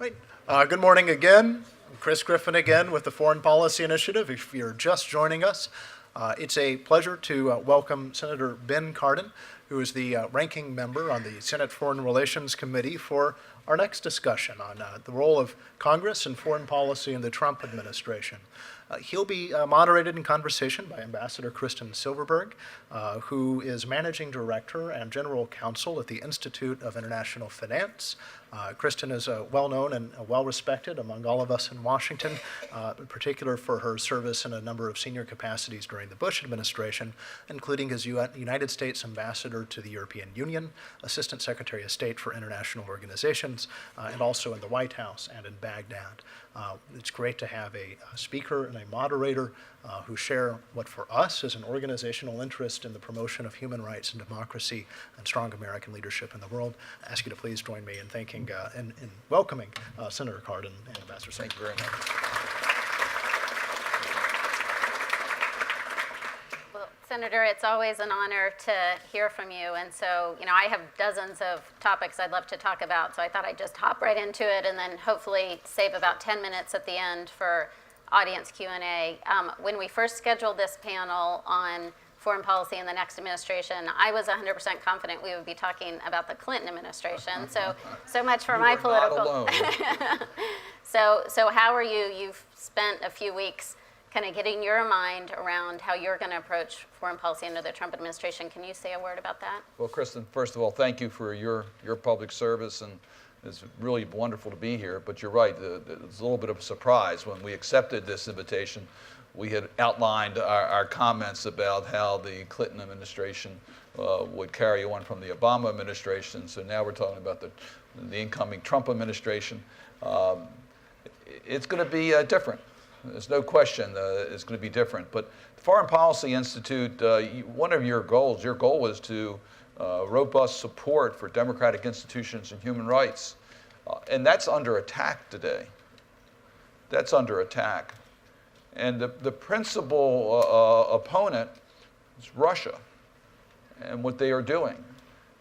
Right. Good morning again. I'm Chris Griffin again with the Foreign Policy Initiative. If you're just joining us, it's a pleasure to welcome Senator Ben Cardin, who is the ranking member on the Senate Foreign Relations Committee, for our next discussion on the role of Congress and foreign policy in the Trump administration. He'll be moderated in conversation by Ambassador Kristen Silverberg, who is Managing Director and General Counsel at the Institute of International Finance. Kristen is well-known and well-respected among all of us in Washington, in particular for her service in a number of senior capacities during the Bush administration, including as United States Ambassador to the European Union, Assistant Secretary of State for International Organizations, and also in the White House and in Baghdad. It's great to have a speaker and a moderator who share what for us is an organizational interest in the promotion of human rights and democracy and strong American leadership in the world. I ask you to please join me in thanking and welcoming Senator Cardin and Ambassador Singh. Thank you very much. Well, Senator, it's always an honor to hear from you. And so, I have dozens of topics I'd love to talk about. So I thought I'd just hop right into it and then hopefully save about 10 minutes at the end for audience Q&A. When we first scheduled this panel on foreign policy in the next administration, I was 100% confident we would be talking about the Clinton administration. So much for my political. Not alone. So how are you? You've spent a few weeks kind of getting your mind around how you're going to approach foreign policy under the Trump administration. Can you say a word about that? Well, Kristen, first of all, thank you for your public service, and it's really wonderful to be here. But you're right, it's a little bit of a surprise. When we accepted this invitation, we had outlined our comments about how the Clinton administration would carry on from the Obama administration. So now we're talking about the incoming Trump administration. It's going to be different. There's no question it's going to be different. But the Foreign Policy Institute, one of your goal was to robust support for democratic institutions and human rights. And that's under attack today. That's under attack. And the principal opponent is Russia and what they are doing.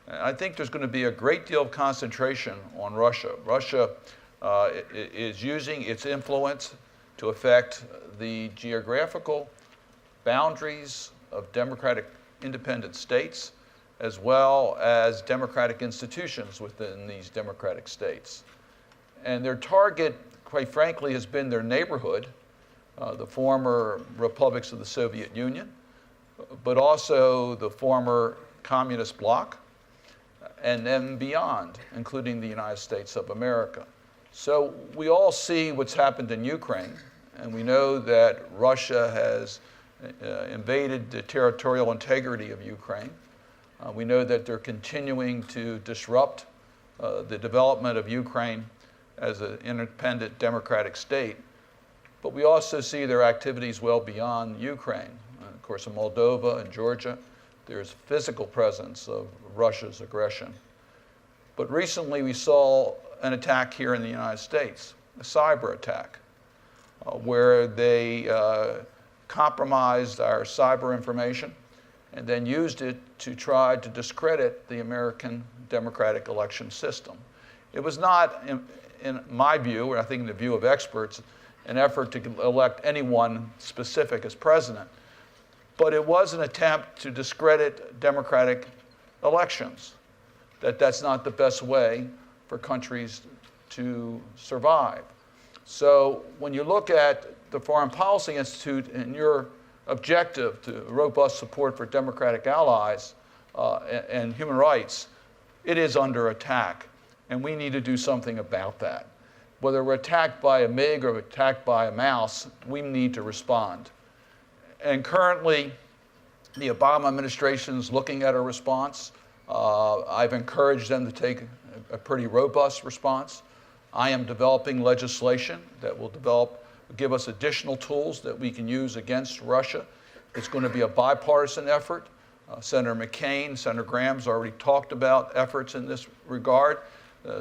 And I think there's going to be a great deal of concentration on Russia. Russia is using its influence to affect the geographical boundaries of democratic independent states, as well as democratic institutions within these democratic states. And their target, quite frankly, has been their neighborhood, the former republics of the Soviet Union, but also the former communist bloc, and then beyond, including the United States of America. So we all see what's happened in Ukraine, and we know that Russia has invaded the territorial integrity of Ukraine. We know that they're continuing to disrupt the development of Ukraine as an independent democratic state. But we also see their activities well beyond Ukraine. Of course, in Moldova and Georgia, there's physical presence of Russia's aggression. But recently we saw an attack here in the United States, a cyber attack, where they compromised our cyber information and then used it to try to discredit the American democratic election system. It was not, in my view, and I think in the view of experts, an effort to elect anyone specific as president, but it was an attempt to discredit democratic elections, that's not the best way for countries to survive. So when you look at the Foreign Policy Institute and your objective to robust support for democratic allies and human rights, it is under attack, and we need to do something about that. Whether we're attacked by a MiG or attacked by a mouse, we need to respond. And currently, the Obama administration is looking at a response. I've encouraged them to take a pretty robust response. I am developing legislation that will give us additional tools that we can use against Russia. It's going to be a bipartisan effort. Senator McCain, Senator Graham's already talked about efforts in this regard.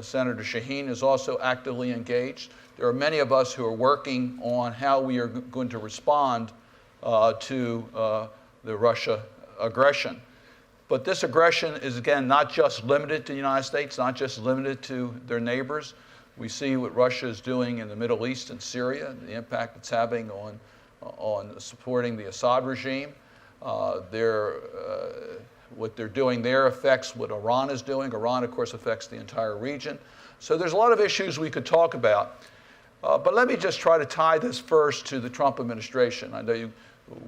Senator Shaheen is also actively engaged. There are many of us who are working on how we are going to respond to the Russia aggression. But this aggression is, again, not just limited to the United States, not just limited to their neighbors. We see what Russia is doing in the Middle East and Syria, the impact it's having on supporting the Assad regime. What they're doing there affects what Iran is doing. Iran, of course, affects the entire region. So there's a lot of issues we could talk about. But let me just try to tie this first to the Trump administration. I know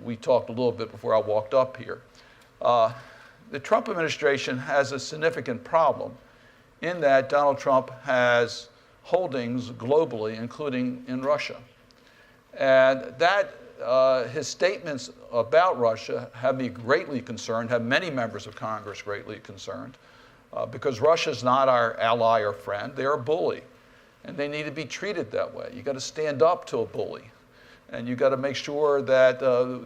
we talked a little bit before I walked up here. The Trump administration has a significant problem in that Donald Trump has holdings globally, including in Russia. And that his statements about Russia have me greatly concerned, have many members of Congress greatly concerned, because Russia's not our ally or friend. They're a bully, and they need to be treated that way. You got to stand up to a bully, and you got to make sure that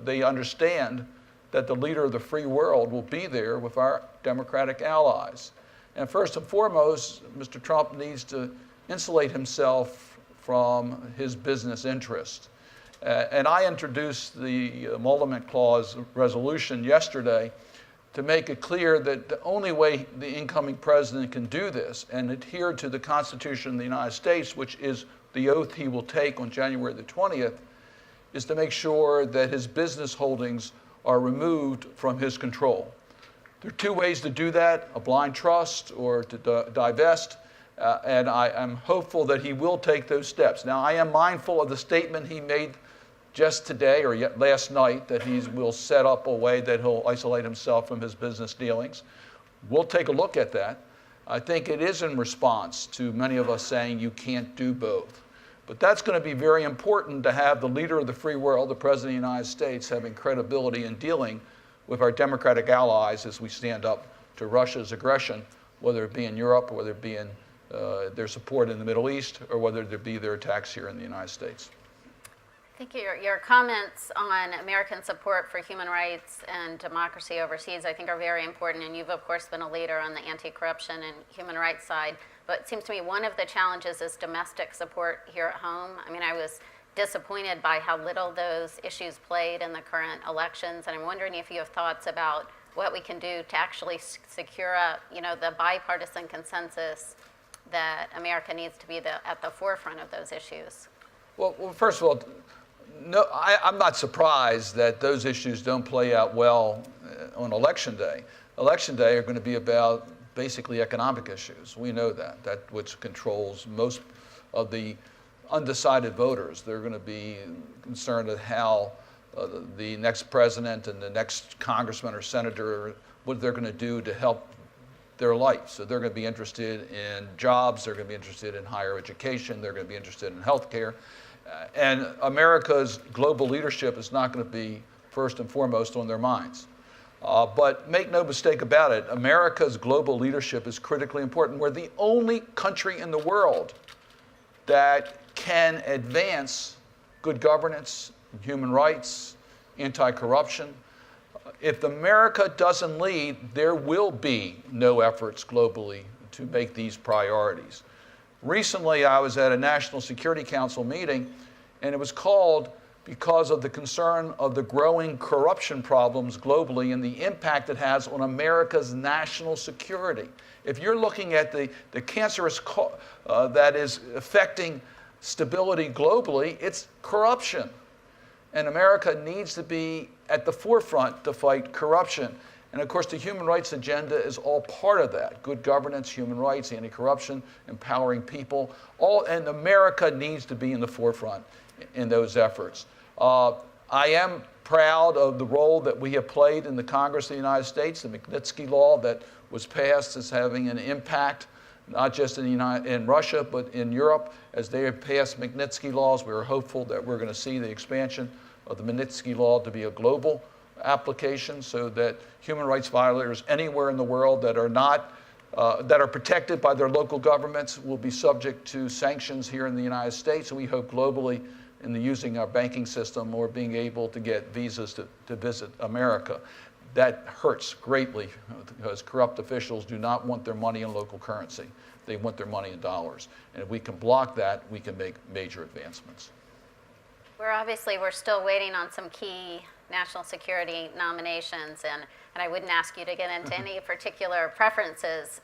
they understand that the leader of the free world will be there with our democratic allies. And first and foremost, Mr. Trump needs to insulate himself from his business interests. And I introduced the emolument clause resolution yesterday to make it clear that the only way the incoming president can do this and adhere to the Constitution of the United States, which is the oath he will take on January the 20th, is to make sure that his business holdings are removed from his control. There are two ways to do that: a blind trust or to divest. And I am hopeful that he will take those steps. Now, I am mindful of the statement he made just today or yet last night that he will set up a way that he'll isolate himself from his business dealings. We'll take a look at that. I think it is in response to many of us saying you can't do both. But that's going to be very important to have the leader of the free world, the President of the United States, having credibility in dealing with our democratic allies as we stand up to Russia's aggression, whether it be in Europe or whether it be in their support in the Middle East, or whether it be their attacks here in the United States. I think your comments on American support for human rights and democracy overseas, I think, are very important. And you've, of course, been a leader on the anti-corruption and human rights side. But it seems to me one of the challenges is domestic support here at home. I mean, I was disappointed by how little those issues played in the current elections. And I'm wondering if you have thoughts about what we can do to actually secure the bipartisan consensus that America needs to be at the forefront of those issues. Well, first of all, no, I'm not surprised that those issues don't play out well on Election Day. Election Day are going to be about basically economic issues. We know that which controls most of the undecided voters. They're going to be concerned with how the next president and the next congressman or senator, what they're going to do to help their life. So they're going to be interested in jobs, they're going to be interested in higher education, they're going to be interested in health care. And America's global leadership is not going to be first and foremost on their minds. But make no mistake about it, America's global leadership is critically important. We're the only country in the world that can advance good governance, human rights, anti-corruption. If America doesn't lead, there will be no efforts globally to make these priorities. Recently, I was at a National Security Council meeting, and it was called because of the concern of the growing corruption problems globally and the impact it has on America's national security. If you're looking at the cancerous that is affecting stability globally, it's corruption. And America needs to be at the forefront to fight corruption. And of course, the human rights agenda is all part of that. Good governance, human rights, anti-corruption, empowering people. And America needs to be in the forefront in those efforts. I am proud of the role that we have played in the Congress of the United States. The Magnitsky Law that was passed is having an impact, not just in Russia, but in Europe. As they have passed Magnitsky laws, we are hopeful that we're going to see the expansion of the Magnitsky Law to be a global application so that human rights violators anywhere in the world that are protected by their local governments will be subject to sanctions here in the United States. And we hope globally in using our banking system or being able to get visas to visit America. That hurts greatly because corrupt officials do not want their money in local currency. They want their money in dollars. And if we can block that, we can make major advancements. We're still waiting on some key national security nominations, and I wouldn't ask you to get into any particular preferences.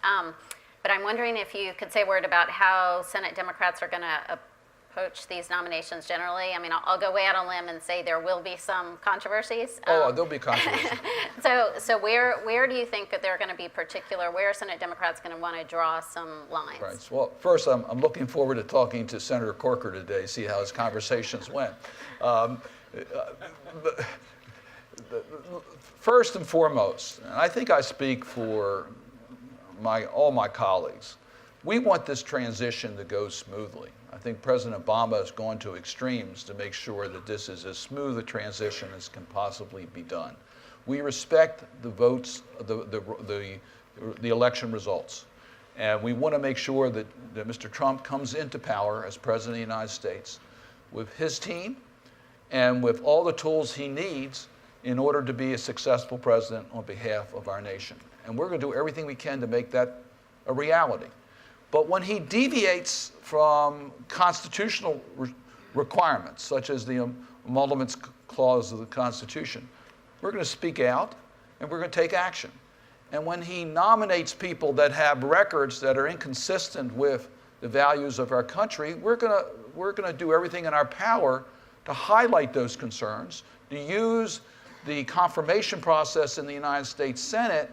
But I'm wondering if you could say a word about how Senate Democrats are going to approach these nominations generally. I mean, I'll go way out on a limb and say there will be some controversies. There'll be controversy. So where do you think that they're going to be particular? Where are Senate Democrats going to want to draw some lines? Right. Well, first, I'm looking forward to talking to Senator Corker today, see how his conversations went. First and foremost, and I think I speak for all my colleagues, we want this transition to go smoothly. I think President Obama has gone to extremes to make sure that this is as smooth a transition as can possibly be done. We respect the votes, the election results, and we want to make sure that Mr. Trump comes into power as President of the United States with his team and with all the tools he needs in order to be a successful president on behalf of our nation. And we're going to do everything we can to make that a reality. But when he deviates from constitutional requirements, such as the emoluments clause of the Constitution, we're going to speak out and we're going to take action. And when he nominates people that have records that are inconsistent with the values of our country, we're going to do everything in our power to highlight those concerns, to use the confirmation process in the United States Senate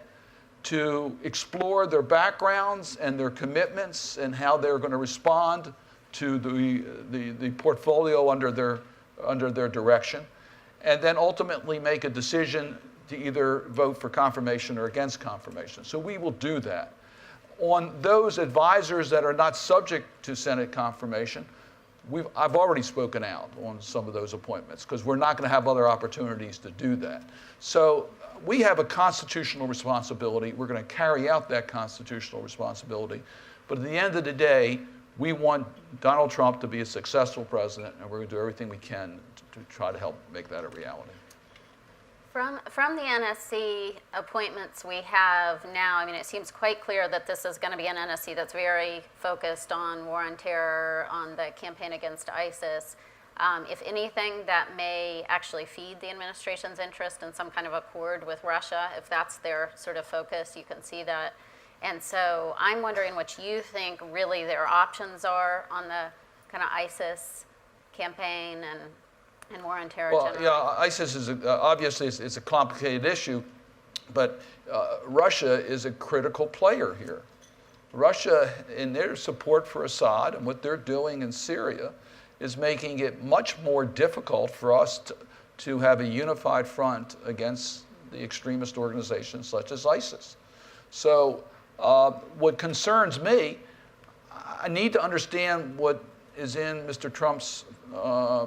to explore their backgrounds and their commitments and how they're going to respond to the portfolio under their direction, and then ultimately make a decision to either vote for confirmation or against confirmation. So we will do that. On those advisors that are not subject to Senate confirmation, I've already spoken out on some of those appointments because we're not going to have other opportunities to do that. So we have a constitutional responsibility. We're going to carry out that constitutional responsibility. But at the end of the day, we want Donald Trump to be a successful president, and we're going to do everything we can to try to help make that a reality. From the NSC appointments we have now, I mean, it seems quite clear that this is going to be an NSC that's very focused on war on terror, on the campaign against ISIS. If anything, that may actually feed the administration's interest in some kind of accord with Russia. If that's their sort of focus, you can see that. And so I'm wondering what you think really their options are on the kind of ISIS campaign and war on terror generally. Yeah, ISIS is obviously it's a complicated issue, but Russia is a critical player here. Russia, in their support for Assad and what they're doing in Syria, is making it much more difficult for us to have a unified front against the extremist organizations such as ISIS. So what concerns me, I need to understand what is in Mr. Trump's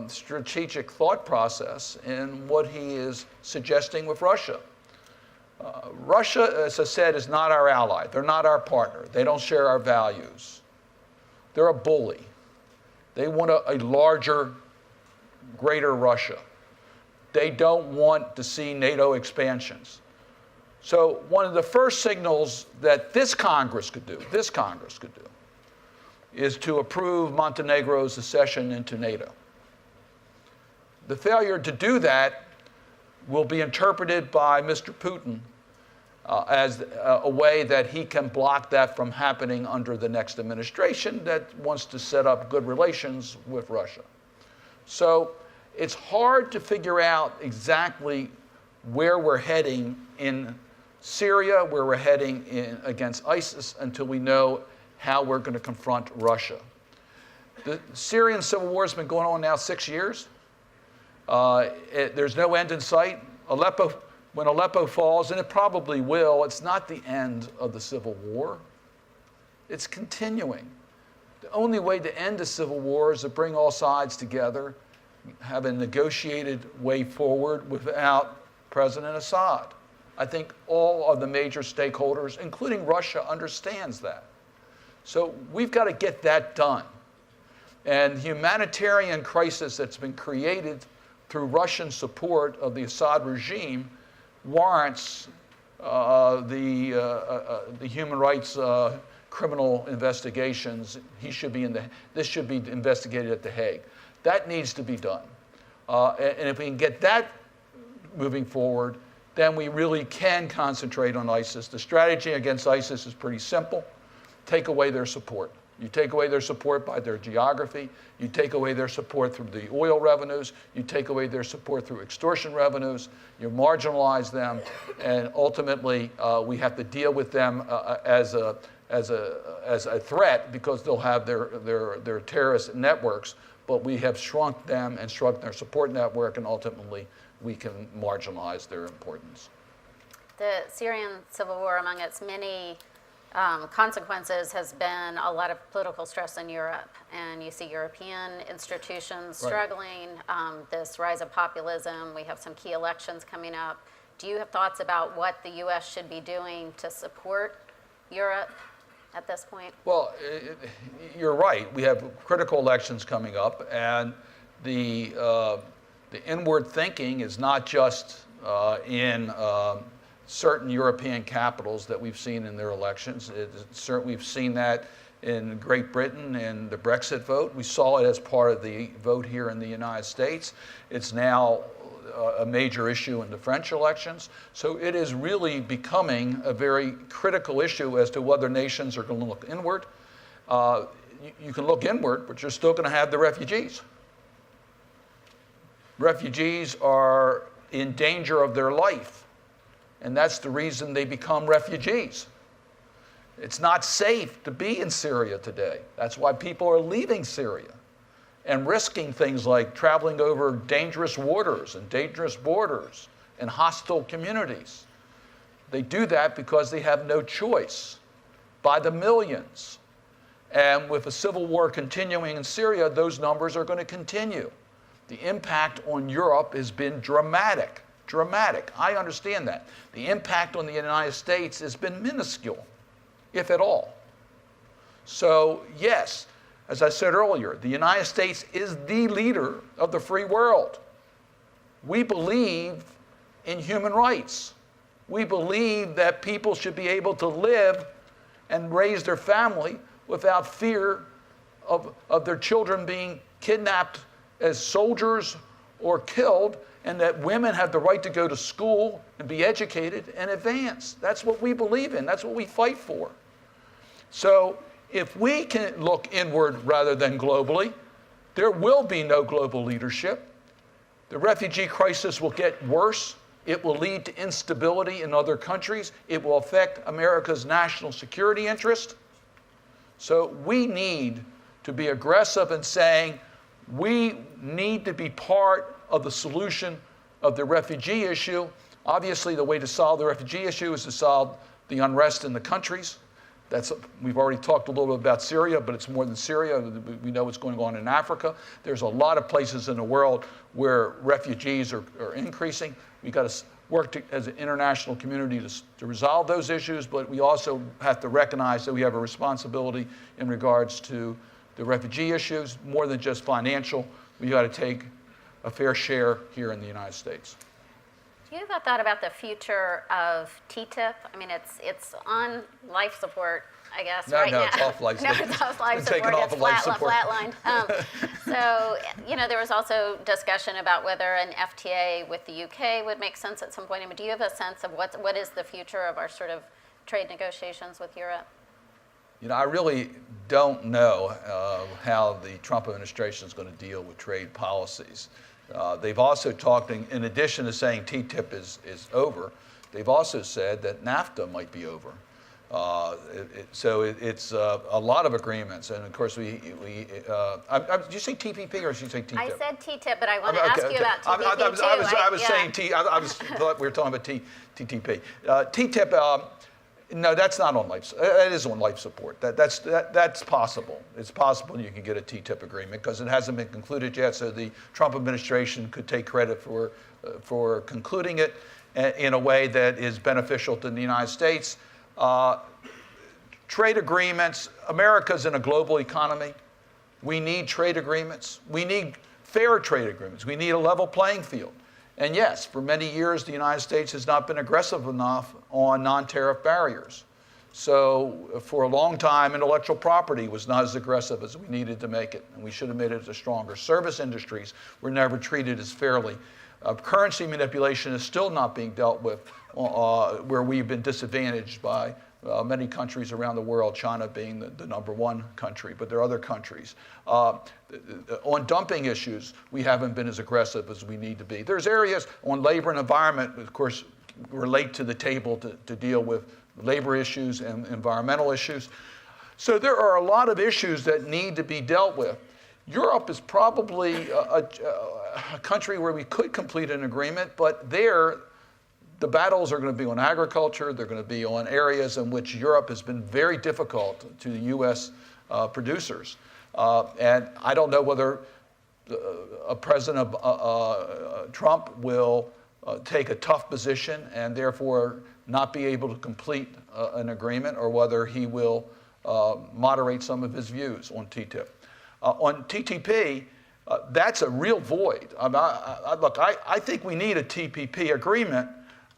strategic thought process and what he is suggesting with Russia. Russia, as I said, is not our ally. They're not our partner. They don't share our values. They're a bully. They want a larger, greater Russia. They don't want to see NATO expansions. So one of the first signals that this Congress could do, is to approve Montenegro's accession into NATO. The failure to do that will be interpreted by Mr. Putin as a way that he can block that from happening under the next administration that wants to set up good relations with Russia. So it's hard to figure out exactly where we're heading in Syria, where we're heading against ISIS, until we know how we're going to confront Russia. The Syrian Civil War has been going on now 6 years. There's no end in sight. When Aleppo falls, and it probably will, it's not the end of the Civil War. It's continuing. The only way to end a civil war is to bring all sides together, have a negotiated way forward without President Assad. I think all of the major stakeholders, including Russia, understands that. So we've got to get that done. And the humanitarian crisis that's been created through Russian support of the Assad regime warrants the human rights criminal investigations. This should be investigated at The Hague. That needs to be done. And if we can get that moving forward, then we really can concentrate on ISIS. The strategy against ISIS is pretty simple. take away their support. You take away their support by their geography. You take away their support through the oil revenues. You take away their support through extortion revenues. You marginalize them, and ultimately we have to deal with them as a threat because they'll have their terrorist networks. But we have shrunk them and shrunk their support network, and ultimately we can marginalize their importance. The Syrian Civil War, among its many consequences, has been a lot of political stress in Europe. And you see European institutions struggling, this rise of populism. We have some key elections coming up. Do you have thoughts about what the U.S. should be doing to support Europe at this point? Well, you're right. We have critical elections coming up, and the inward thinking is not just in certain European capitals that we've seen in their elections. We've seen that in Great Britain in the Brexit vote. We saw it as part of the vote here in the United States. It's now a major issue in the French elections. So it is really becoming a very critical issue as to whether nations are going to look inward. You can look inward, but you're still going to have the refugees. Refugees are in danger of their life. And that's the reason they become refugees. It's not safe to be in Syria today. That's why people are leaving Syria and risking things like traveling over dangerous waters and dangerous borders and hostile communities. They do that because they have no choice, by the millions. And with a civil war continuing in Syria, those numbers are going to continue. The impact on Europe has been dramatic. Dramatic. I understand that. The impact on the United States has been minuscule, if at all. So, yes, as I said earlier, the United States is the leader of the free world. We believe in human rights. We believe that people should be able to live and raise their family without fear of their children being kidnapped as soldiers or killed, and that women have the right to go to school and be educated and advance. That's what we believe in. That's what we fight for. So if we can look inward rather than globally, there will be no global leadership. The refugee crisis will get worse. It will lead to instability in other countries. It will affect America's national security interest. So we need to be aggressive in saying we need to be part of the solution of the refugee issue. Obviously, the way to solve the refugee issue is to solve the unrest in the countries. We've already talked a little bit about Syria, but it's more than Syria. We know what's going on in Africa. There's a lot of places in the world where refugees are increasing. We've got to work as an international community to resolve those issues, but we also have to recognize that we have a responsibility in regards to the refugee issues, more than just financial. We got to take a fair share here in the United States. Do you have a thought about the future of TTIP? I mean, it's on life support, I guess, right now. No, it's off life support. No, it's off life support. Taken off It's of life support. flatlined. So, there was also discussion about whether an FTA with the UK would make sense at some point. I mean, do you have a sense of what is the future of our sort of trade negotiations with Europe? I really don't know how the Trump administration is going to deal with trade policies. They've also talked, in addition to saying TTIP is over, they've also said that NAFTA might be over. It's a lot of agreements, and of course did you say TPP or did you say TTIP? I said TTIP, but I want to ask you about TPP too. I thought we were talking about TTP. TTIP. No, that's not on life. That is on life support. That's possible. It's possible you can get a TTIP agreement because it hasn't been concluded yet. So the Trump administration could take credit for concluding it in a way that is beneficial to the United States. Trade agreements. America's in a global economy. We need trade agreements. We need fair trade agreements. We need a level playing field. And yes, for many years, the United States has not been aggressive enough on non-tariff barriers. So for a long time, intellectual property was not as aggressive as we needed to make it, and we should have made it stronger. Service industries were never treated as fairly. Currency manipulation is still not being dealt with, where we've been disadvantaged by many countries around the world, China being the number one country, but there are other countries. On dumping issues, we haven't been as aggressive as we need to be. There's areas on labor and environment, of course, we're late to the table to deal with labor issues and environmental issues. So there are a lot of issues that need to be dealt with. Europe is probably a country where we could complete an agreement, but there, the battles are going to be on agriculture. They're going to be on areas in which Europe has been very difficult to the U.S. Producers. And I don't know whether a President Trump will take a tough position and therefore not be able to complete an agreement, or whether he will moderate some of his views on TTIP. On TTP, that's a real void. Look, I think we need a TPP agreement.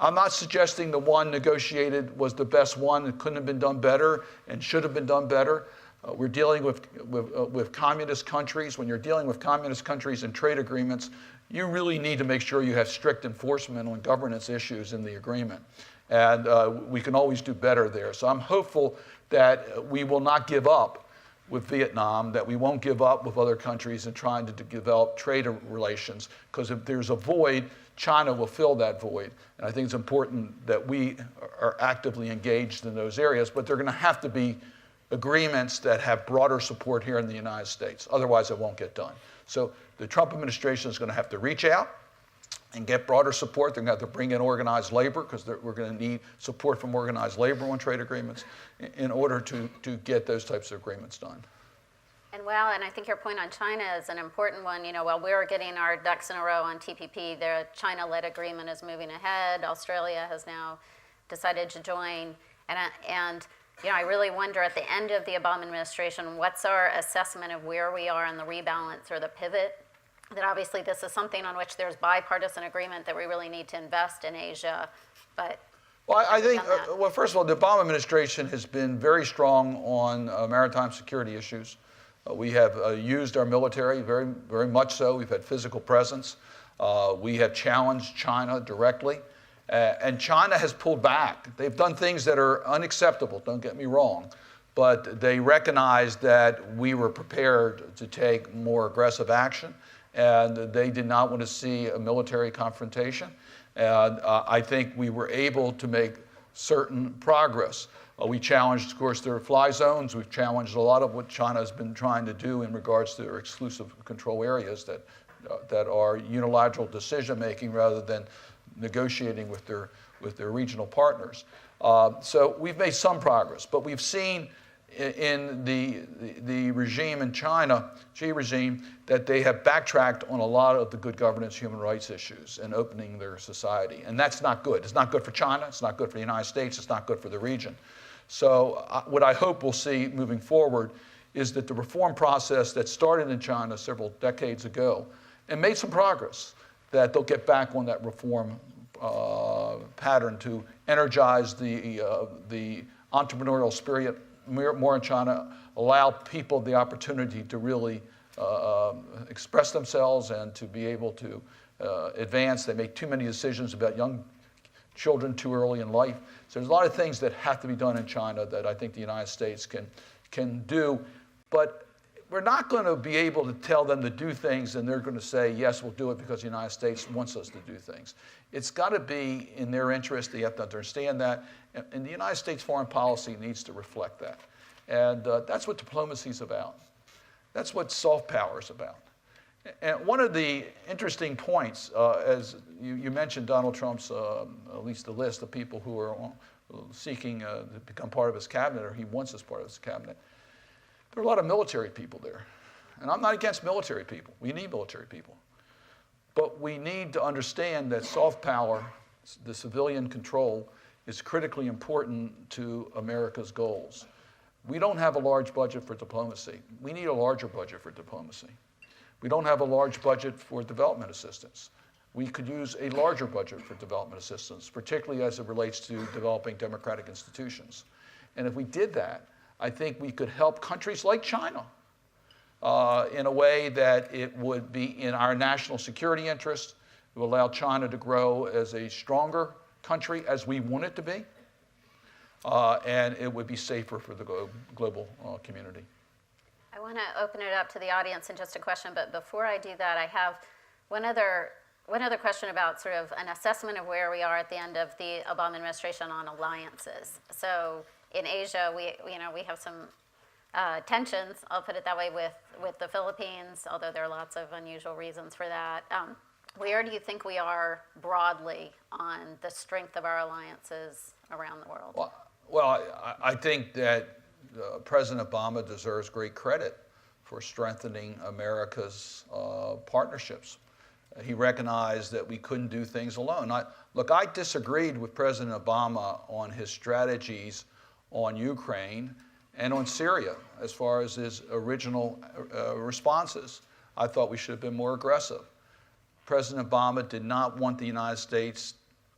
I'm not suggesting the one negotiated was the best one. It couldn't have been done better and should have been done better. We're dealing with communist countries. When you're dealing with communist countries and trade agreements, you really need to make sure you have strict enforcement on governance issues in the agreement. And we can always do better there. So I'm hopeful that we will not give up with Vietnam, that we won't give up with other countries in trying to develop trade relations, because if there's a void, China will fill that void. And I think it's important that we are actively engaged in those areas, but they're going to have to be agreements that have broader support here in the United States. Otherwise, it won't get done. So the Trump administration is going to have to reach out and get broader support. They're going to have to bring in organized labor, because we're going to need support from organized labor on trade agreements in order to get those types of agreements done. And well, and I think your point on China is an important one. You know, while we're getting our ducks in a row on TPP, the China-led agreement is moving ahead. Australia has now decided to join. And you know, I really wonder at the end of the Obama administration, what's our assessment of where we are in the rebalance or the pivot? That obviously this is something on which there's bipartisan agreement that we really need to invest in Asia, but... Well, I think, well, first of all, the Obama administration has been very strong on maritime security issues. We have used our military very, very much so. We've had physical presence. We have challenged China directly. And China has pulled back. They've done things that are unacceptable, don't get me wrong. But they recognized that we were prepared to take more aggressive action. And they did not want to see a military confrontation. And I think we were able to make certain progress. We challenged, of course, their fly zones. We've challenged a lot of what China has been trying to do in regards to their exclusive control areas that are unilateral decision-making rather than negotiating with their regional partners. So we've made some progress, but we've seen in the regime in China, Xi regime, that they have backtracked on a lot of the good governance, human rights issues and opening their society. And that's not good. It's not good for China. It's not good for the United States. It's not good for the region. So what I hope we'll see moving forward is that the reform process that started in China several decades ago and made some progress, that they'll get back on that reform pattern to energize the entrepreneurial spirit more in China, allow people the opportunity to really express themselves and to be able to advance. They make too many decisions about young children too early in life. So there's a lot of things that have to be done in China that I think the United States can do. But we're not going to be able to tell them to do things and they're going to say, yes, we'll do it because the United States wants us to do things. It's got to be in their interest. They have to understand that. And the United States foreign policy needs to reflect that. And that's what diplomacy is about. That's what soft power is about. And one of the interesting points, as you mentioned Donald Trump's, at least the list of people who are seeking to become part of his cabinet, or he wants as part of his cabinet, there are a lot of military people there. And I'm not against military people. We need military people. But we need to understand that soft power, the civilian control, is critically important to America's goals. We don't have a large budget for diplomacy. We need a larger budget for diplomacy. We don't have a large budget for development assistance. We could use a larger budget for development assistance, particularly as it relates to developing democratic institutions. And if we did that, I think we could help countries like China in a way that it would be in our national security interest. It would allow China to grow as a stronger country as we want it to be. and it would be safer for the global community. I want to open it up to the audience in just a question, but before I do that, I have one other question about sort of an assessment of where we are at the end of the Obama administration on alliances. So in Asia, we have some tensions, I'll put it that way, with the Philippines, although there are lots of unusual reasons for that. Where do you think we are broadly on the strength of our alliances around the world? Well, I think that President Obama deserves great credit for strengthening America's partnerships. He recognized that we couldn't do things alone. I disagreed with President Obama on his strategies on Ukraine and on Syria as far as his original responses. I thought we should have been more aggressive. President Obama did not want the United States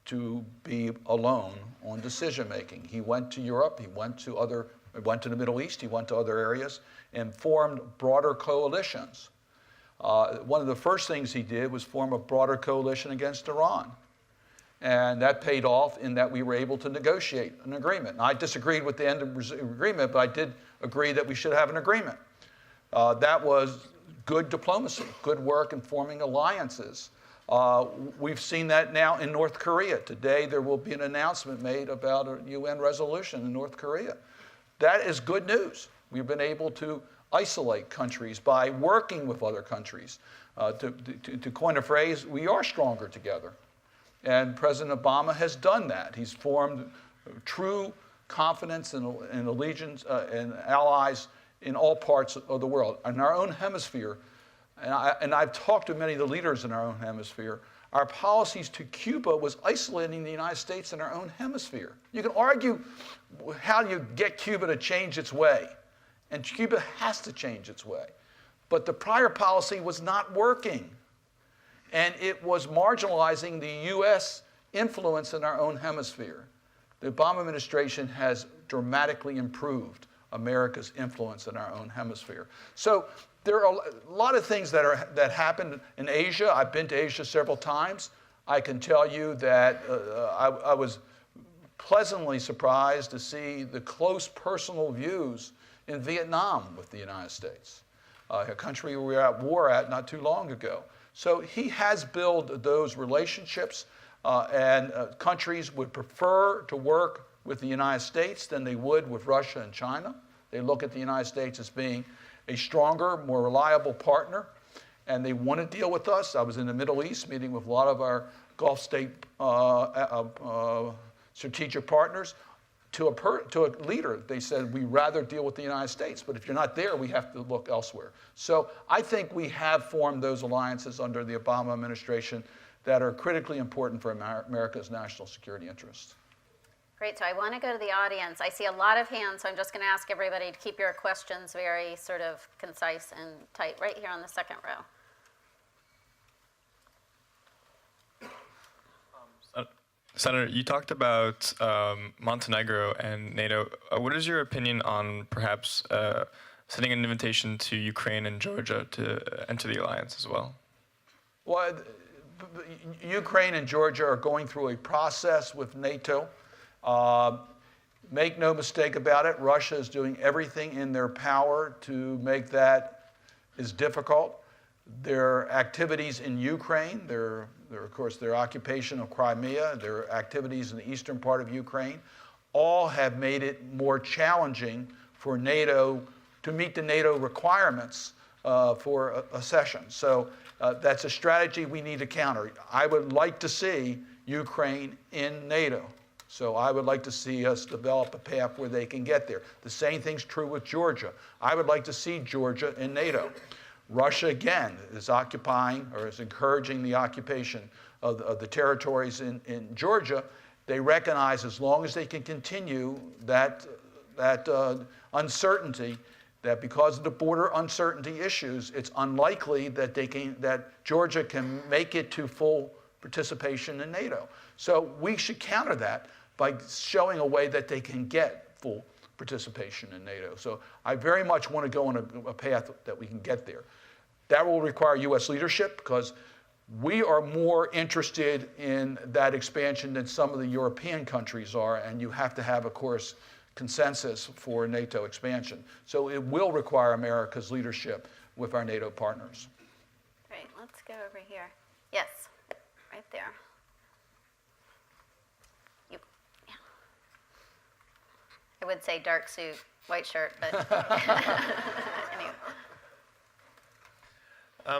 to be alone on decision making. He went to Europe, he went to the Middle East, he went to other areas and formed broader coalitions. One of the first things he did was form a broader coalition against Iran. And that paid off in that we were able to negotiate an agreement. And I disagreed with the end of the agreement, but I did agree that we should have an agreement. That was good diplomacy, good work in forming alliances. We've seen that now in North Korea. Today there will be an announcement made about a UN resolution in North Korea. That is good news. We've been able to isolate countries by working with other countries. To coin a phrase, we are stronger together. And President Obama has done that. He's formed true confidence and allegiance and allies in all parts of the world. In our own hemisphere, and I've talked to many of the leaders in our own hemisphere, our policies to Cuba was isolating the United States in our own hemisphere. You can argue how you get Cuba to change its way, and Cuba has to change its way. But the prior policy was not working, and it was marginalizing the U.S. influence in our own hemisphere. The Obama administration has dramatically improved America's influence in our own hemisphere. So there are a lot of things that happened in Asia. I've been to Asia several times. I can tell you that I was pleasantly surprised to see the close personal views in Vietnam with the United States, a country we were at war at not too long ago. So he has built those relationships, and countries would prefer to work with the United States than they would with Russia and China. They look at the United States as being a stronger, more reliable partner, and they want to deal with us. I was in the Middle East meeting with a lot of our Gulf state strategic partners. To a leader, they said, we'd rather deal with the United States, but if you're not there, we have to look elsewhere. So I think we have formed those alliances under the Obama administration that are critically important for America's national security interests. Great, so I want to go to the audience. I see a lot of hands, so I'm just going to ask everybody to keep your questions very sort of concise and tight, right here on the second row. Senator, you talked about Montenegro and NATO. What is your opinion on perhaps sending an invitation to Ukraine and Georgia to enter the alliance as well? Well, Ukraine and Georgia are going through a process with NATO. Make no mistake about it, Russia is doing everything in their power to make that as difficult. Their activities in Ukraine, of course, their occupation of Crimea, their activities in the eastern part of Ukraine, all have made it more challenging for NATO to meet the NATO requirements for accession. So that's a strategy we need to counter. I would like to see Ukraine in NATO. So I would like to see us develop a path where they can get there. The same thing's true with Georgia. I would like to see Georgia in NATO. Russia, again, is occupying or is encouraging the occupation of the territories in Georgia. They recognize as long as they can continue that uncertainty, that because of the border uncertainty issues, it's unlikely that Georgia can make it to full participation in NATO. So we should counter that by showing a way that they can get full participation in NATO. So I very much want to go on a path that we can get there. That will require U.S. leadership because We are more interested in that expansion than some of the European countries are, and you have to have, of course, consensus for NATO expansion. So it will require America's leadership with our NATO partners. Great, let's go over here. Yes, right there. You, yeah. I would say dark suit, white shirt, but anyway.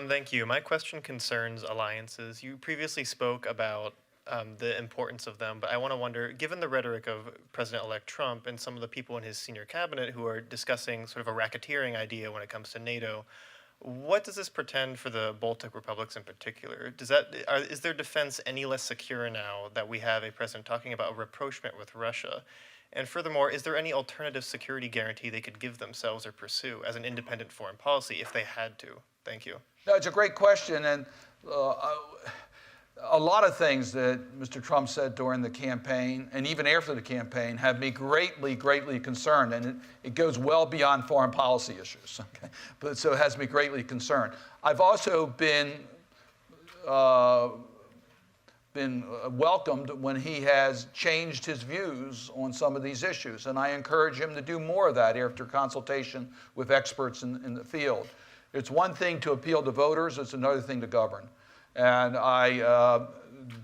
Thank you. My question concerns alliances. You previously spoke about the importance of them, but I want to wonder, given the rhetoric of President-elect Trump and some of the people in his senior cabinet who are discussing sort of a racketeering idea when it comes to NATO, what does this portend for the Baltic republics in particular? Is their defense any less secure now that we have a president talking about a rapprochement with Russia? And furthermore, is there any alternative security guarantee they could give themselves or pursue as an independent foreign policy if they had to? Thank you. No, it's a great question, and a lot of things that Mr. Trump said during the campaign and even after the campaign have me greatly, greatly concerned, and it goes well beyond foreign policy issues. Okay? But so it has me greatly concerned. I've also been welcomed when he has changed his views on some of these issues, and I encourage him to do more of that after consultation with experts in the field. It's one thing to appeal to voters, it's another thing to govern. And I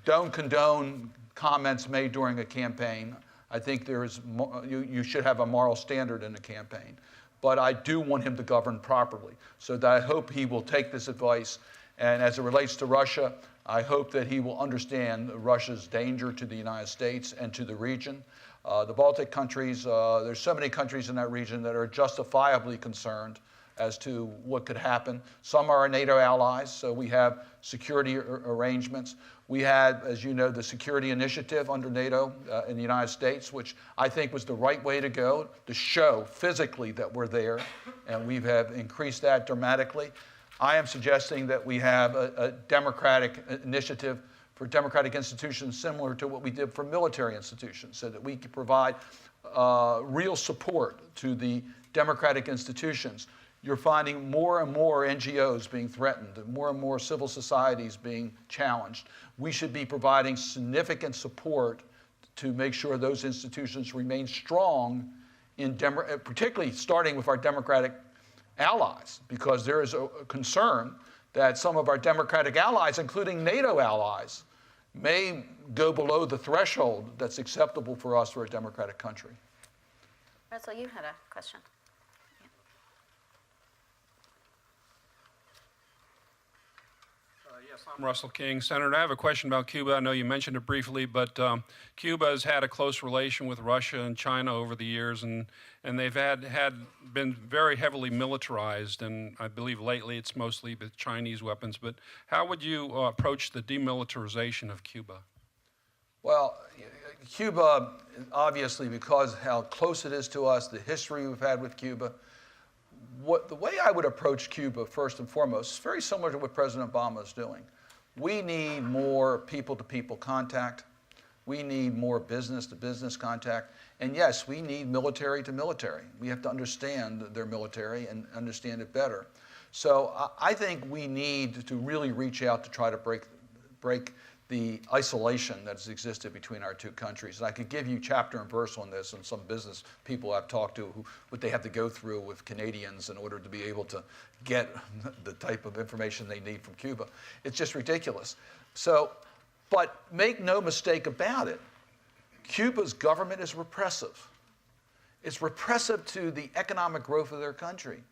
don't condone comments made during a campaign. I think you should have a moral standard in a campaign. But I do want him to govern properly. So that I hope he will take this advice. And as it relates to Russia, I hope that he will understand Russia's danger to the United States and to the region. The Baltic countries, there's so many countries in that region that are justifiably concerned as to what could happen. Some are our NATO allies, so we have security arrangements. We had, as you know, the security initiative under NATO in the United States, which I think was the right way to go, to show physically that we're there, and we have increased that dramatically. I am suggesting that we have a democratic initiative for democratic institutions similar to what we did for military institutions, so that we can provide real support to the democratic institutions. You're finding more and more NGOs being threatened, and more civil societies being challenged. We should be providing significant support to make sure those institutions remain strong, particularly starting with our democratic allies, because there is a concern that some of our democratic allies, including NATO allies, may go below the threshold that's acceptable for us for a democratic country. Russell, you had a question. Yes, I'm Russell King. Senator, I have a question about Cuba. I know you mentioned it briefly, but Cuba has had a close relation with Russia and China over the years, and they've been very heavily militarized, and I believe lately it's mostly with Chinese weapons. But how would you approach the demilitarization of Cuba? Well, Cuba, obviously, because how close it is to us, the history we've had with Cuba, the way I would approach Cuba, first and foremost, is very similar to what President Obama is doing. We need more people-to-people contact. We need more business-to-business contact. And yes, we need military-to-military. We have to understand their military and understand it better. So I think we need to really reach out to try to break the isolation that's existed between our two countries. And I could give you chapter and verse on this, and some business people I've talked to, what they have to go through with Canadians in order to be able to get the type of information they need from Cuba. It's just ridiculous. So, but make no mistake about it, Cuba's government is repressive. It's repressive to the economic growth of their country.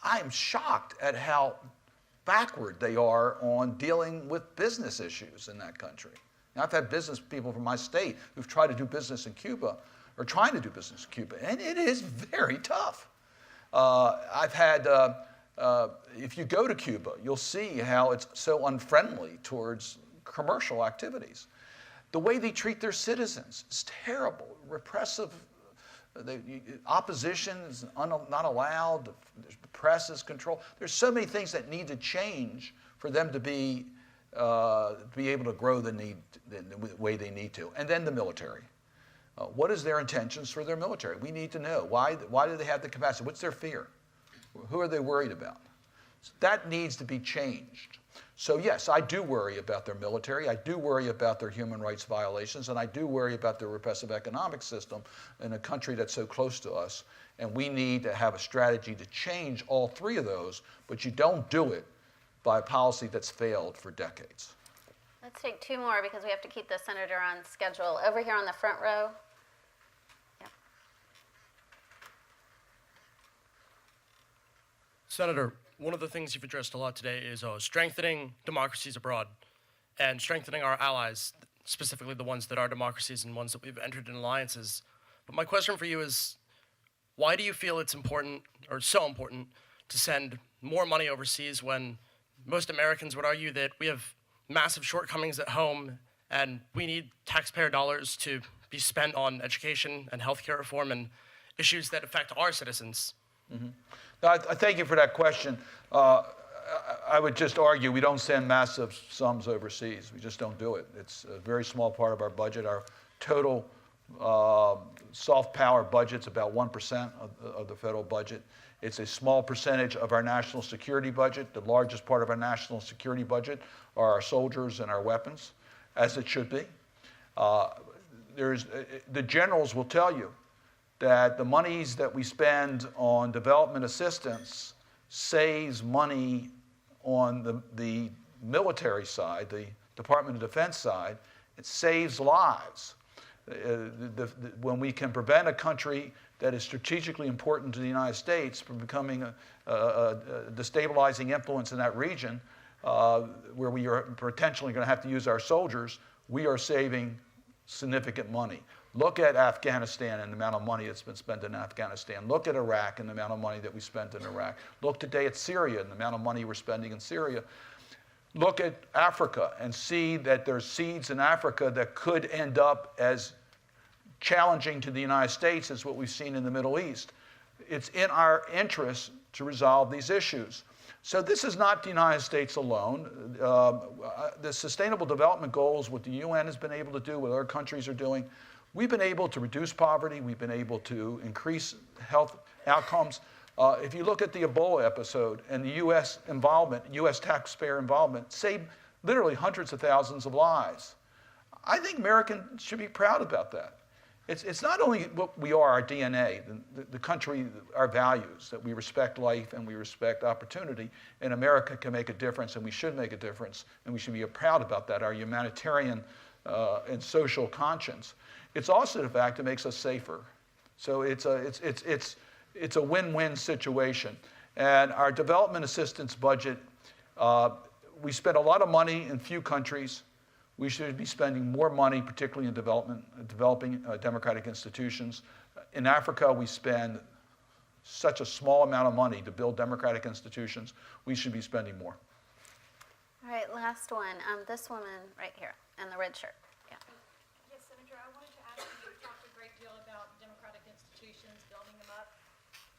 I am shocked at how backward they are on dealing with business issues in that country. Now, I've had business people from my state who've tried to do business in Cuba, or trying to do business in Cuba, and it is very tough. I've had, if you go to Cuba, you'll see how it's so unfriendly towards commercial activities. The way they treat their citizens is terrible, repressive. Opposition is not allowed, the press is controlled. There's so many things that need to change for them to be able to grow the way they need to. And then the military. What is their intentions for their military? We need to know. Why do they have the capacity? What's their fear? Who are they worried about? So that needs to be changed. So yes, I do worry about their military, I do worry about their human rights violations, and I do worry about their repressive economic system in a country that's so close to us. And we need to have a strategy to change all three of those, but you don't do it by a policy that's failed for decades. Let's take two more because we have to keep the senator on schedule. Over here on the front row. Yeah. Senator, one of the things you've addressed a lot today is strengthening democracies abroad and strengthening our allies, specifically the ones that are democracies and ones that we've entered in alliances. But my question for you is, why do you feel it's important, or so important, to send more money overseas when most Americans would argue that we have massive shortcomings at home and we need taxpayer dollars to be spent on education and healthcare reform and issues that affect our citizens? Mm-hmm. No, I thank you for that question. I would just argue we don't send massive sums overseas. We just don't do it. It's a very small part of our budget. Our total soft power budget's about 1% of the federal budget. It's a small percentage of our national security budget. The largest part of our national security budget are our soldiers and our weapons, as it should be. The generals will tell you that the monies that we spend on development assistance saves money on the military side, the Department of Defense side. It saves lives. When we can prevent a country that is strategically important to the United States from becoming a destabilizing influence in that region, where we are potentially going to have to use our soldiers, we are saving significant money. Look at Afghanistan and the amount of money that's been spent in Afghanistan. Look at Iraq and the amount of money that we spent in Iraq. Look today at Syria and the amount of money we're spending in Syria. Look at Africa and see that there's seeds in Africa that could end up as challenging to the United States as what we've seen in the Middle East. It's in our interest to resolve these issues. So this is not the United States alone. The Sustainable Development Goals, what the UN has been able to do, what other countries are doing, we've been able to reduce poverty, we've been able to increase health outcomes. If you look at the Ebola episode and the U.S. involvement, U.S. taxpayer involvement, saved literally hundreds of thousands of lives. I think Americans should be proud about that. It's not only what we are, our DNA, the country, our values, that we respect life and we respect opportunity, and America can make a difference, and we should make a difference, and we should be proud about that, our humanitarian and social conscience. It's also the fact it makes us safer. So it's a win-win situation. And our development assistance budget, we spend a lot of money in few countries. We should be spending more money, particularly in developing democratic institutions. In Africa, we spend such a small amount of money to build democratic institutions. We should be spending more. All right, last one. This woman right here in the red shirt. Yeah. Yes, Senator, I wanted to ask you, you talked a great deal about democratic institutions, building them up.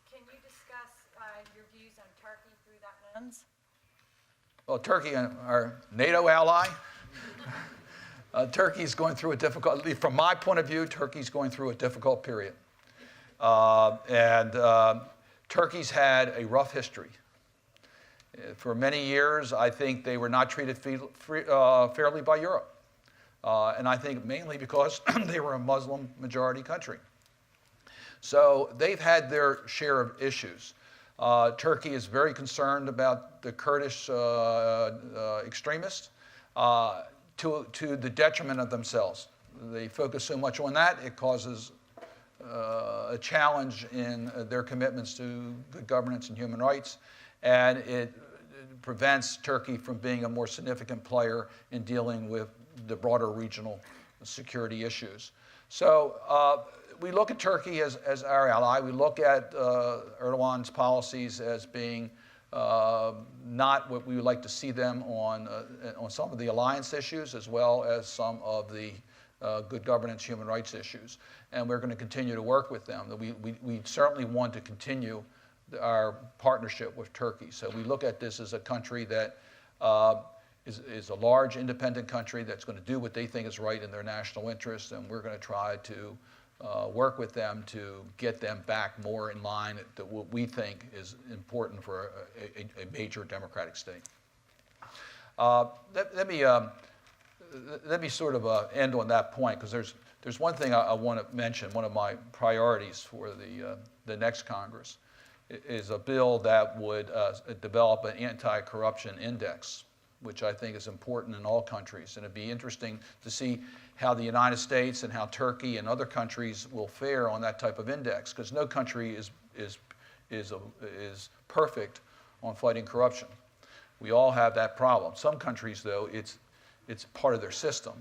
Can you discuss your views on Turkey through that lens? Well, Turkey, our NATO ally, Turkey's going through a difficult, from my point of view, Turkey's going through a difficult period. Turkey's had a rough history. For many years, I think they were not treated fairly by Europe. And I think mainly because they were a Muslim majority country. So they've had their share of issues. Turkey is very concerned about the Kurdish extremists to the detriment of themselves. They focus so much on that, it causes a challenge in their commitments to good governance and human rights, and it prevents Turkey from being a more significant player in dealing with the broader regional security issues. So we look at Turkey as our ally. We look at Erdogan's policies as being not what we would like to see them on some of the alliance issues, as well as some of the good governance, human rights issues. And we're going to continue to work with them. We certainly want to continue our partnership with Turkey. So we look at this as a country that is a large independent country that's going to do what they think is right in their national interest, and we're going to try to work with them to get them back more in line to what we think is important for a major democratic state. Let me sort of end on that point, because there's one thing I want to mention. One of my priorities for the next Congress is a bill that would develop an anti-corruption index, which I think is important in all countries. And it'd be interesting to see how the United States and how Turkey and other countries will fare on that type of index, because no country is perfect on fighting corruption. We all have that problem. Some countries, though, it's part of their system.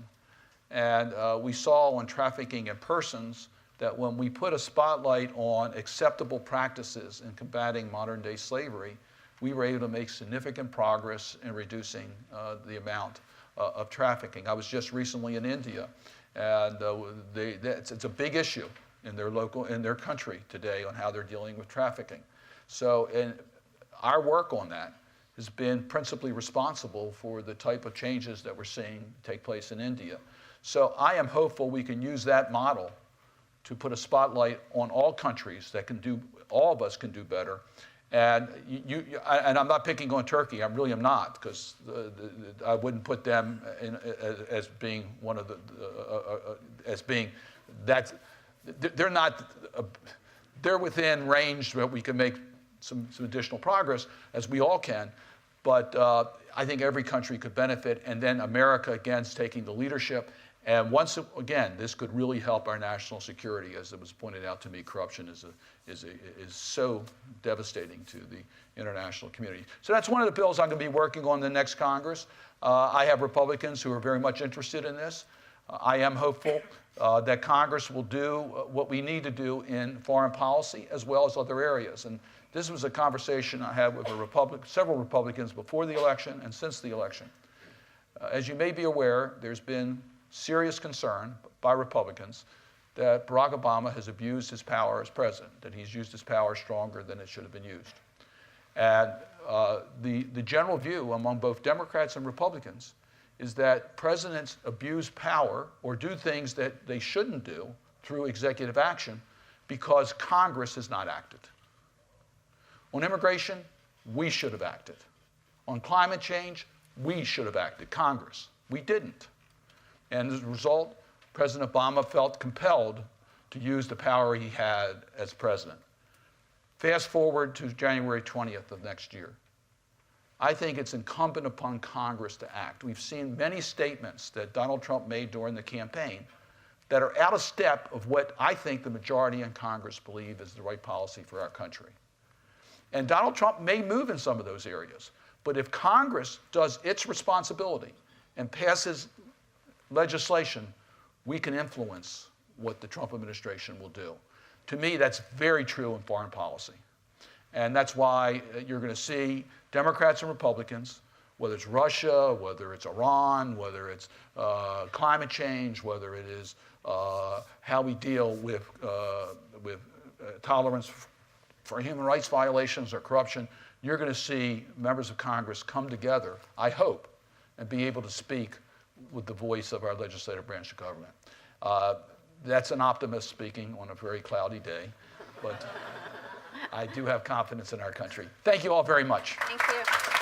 And we saw on trafficking in persons that when we put a spotlight on acceptable practices in combating modern-day slavery, we were able to make significant progress in reducing the amount of trafficking. I was just recently in India, and it's a big issue in their country today on how they're dealing with trafficking. So, and our work on that has been principally responsible for the type of changes that we're seeing take place in India. So I am hopeful we can use that model to put a spotlight on all countries that can do, all of us can do better. And and I'm not picking on Turkey. I really am not, because I wouldn't put them as being one of as being that. They're not. They're within range where we can make some additional progress, as we all can. But I think every country could benefit, and then America again is taking the leadership. And once again, this could really help our national security. As it was pointed out to me, corruption is so devastating to the international community. So that's one of the bills I'm going to be working on in the next Congress. I have Republicans who are very much interested in this. I am hopeful that Congress will do what we need to do in foreign policy as well as other areas. And this was a conversation I had with several Republicans before the election and since the election. As you may be aware, there's been serious concern by Republicans that Barack Obama has abused his power as president, that he's used his power stronger than it should have been used. And the general view among both Democrats and Republicans is that presidents abuse power or do things that they shouldn't do through executive action because Congress has not acted. On immigration, we should have acted. On climate change, we should have acted, Congress. We didn't. And as a result, President Obama felt compelled to use the power he had as president. Fast forward to January 20th of next year. I think it's incumbent upon Congress to act. We've seen many statements that Donald Trump made during the campaign that are out of step of what I think the majority in Congress believe is the right policy for our country. And Donald Trump may move in some of those areas, but if Congress does its responsibility and passes legislation, we can influence what the Trump administration will do. To me, that's very true in foreign policy. And that's why you're going to see Democrats and Republicans, whether it's Russia, whether it's Iran, whether it's climate change, whether it is how we deal with tolerance for human rights violations or corruption, you're going to see members of Congress come together, I hope, and be able to speak with the voice of our legislative branch of government. That's an optimist speaking on a very cloudy day, but I do have confidence in our country. Thank you all very much. Thank you.